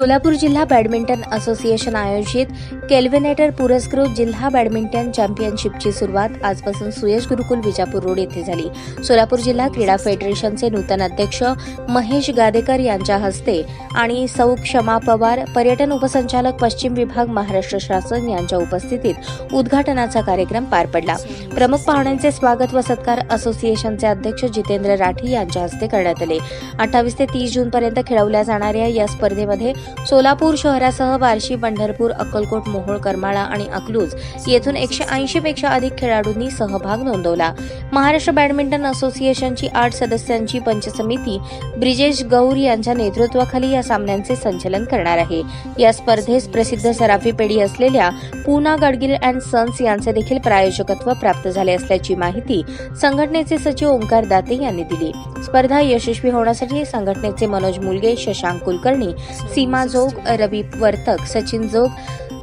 सोलापूर जिल्हा badminton association आयोजित Kelvinator पुरस्कृत जिल्हा बॅडमिंटन चॅम्पियनशिपची सुरुवात आजपासून सुयश गुरुकुल विजापूर रोड येथे झाली। सोलापूर जिल्हा क्रीडा फेडरेशनचे नूतन अध्यक्ष महेश गादेकर यांच्या हस्ते आणि सौ क्षमा पवार, पर्यटन उपसंचालक पश्चिम विभाग महाराष्ट्र शासन यांच्या उपस्थितीत उद्घाटनाचा कार्यक्रम पार पडला। प्रमुख पाहुण्यांचे स्वागत व सत्कार असोसिएशनचे अध्यक्ष जितेंद्र राठी यांच्या हस्ते करण्यात आले। 28 ते 30 जून पर्यंत खेळवल्या जाणाऱ्या या स्पर्धेमध्ये सोलापूर शहरासह बार्शी, पंढरपूर, अक्कलकोट, मोहोळ, करमाळा आणि अकलूज येथून 180 पेक्षा अधिक खेळाडूंनी सहभाग नोंदवला। महाराष्ट्र बॅडमिंटन असोसिएशनची 8 सदस्यांची पंच समिती ब्रिजेश गौर यांच्या नेतृत्वाखाली या सामन्यांचे संचालन करणार आहे। या स्पर्धेस प्रसिद्ध सराफी पेढी असलेल्या पूना गडगिल अँड सन्स यांचे देखील प्रायोजकत्व प्राप्त झाले असल्याची माहिती संघटनेचे सचिव ओंकार दाते यांनी दिली। स्पर्धा यशस्वी होण्यासाठी संघटनेचे मनोज मुलगे, शशांक कुलकर्णी, सीमा जोग, रवी वर्तक, सचिन जोग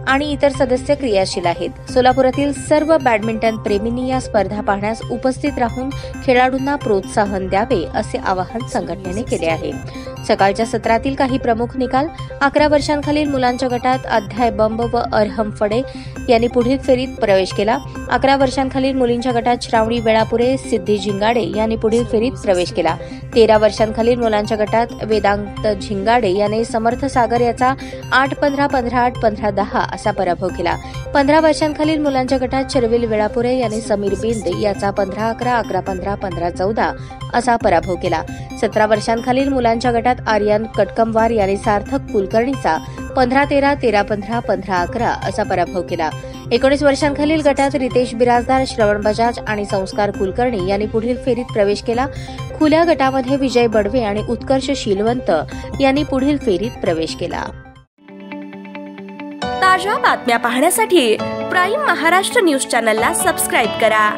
आणि इतर सदस्य क्रियाशील आहेत। सोलापुरातील सर्व बॅडमिंटन प्रेमींनी या स्पर्धा पाहण्यास उपस्थित राहून खेळाडूंना प्रोत्साहन द्यावे असे आवाहन संघटनेने केले आहे। सकाळच्या सत्रातील काही प्रमुख निकाल: 11 वर्षांखालील मुलांच्या गटात अध्याय बंब व अरहम फडे यांनी पुढील फेरीत प्रवेश केला। 11 वर्षांखालील मुलींच्या गटात श्रावणी वेळापुरे, सिद्धी झिंगाडे यांनी पुढील फेरीत प्रवेश केला। 13 वर्षांखालील मुलांच्या गटात वेदांत झिंगाडे याने समर्थ सागर याचा 8-15, 15-8, 15-10 असा पराभव केला। 15 वर्षांखालील मुलांच्या गटात शर्विल वेळापुरे यांनी समीर बिंद याचा 15-11, 11-15, 15-14 असा पराभव केला। 17 वर्षांखालील मुलांच्या गटात आर्यन कटकमवार यांनी सार्थक कुलकर्णीचा 15-13, 13-15, 15-11 असा पराभव केला। 19 वर्षांखालील गटात रितेश बिराजदार, श्रवण बजाज आणि संस्कार कुलकर्णी यांनी पुढील फेरीत प्रवेश केला। खुल्या गटामध्ये विजय बडवे आणि उत्कर्ष शीलवंत यांनी पुढील फेरीत प्रवेश केला। ताज्या बातम्या पाहण्यासाठी प्राईम महाराष्ट्र न्यूज चॅनलला सबस्क्राईब करा।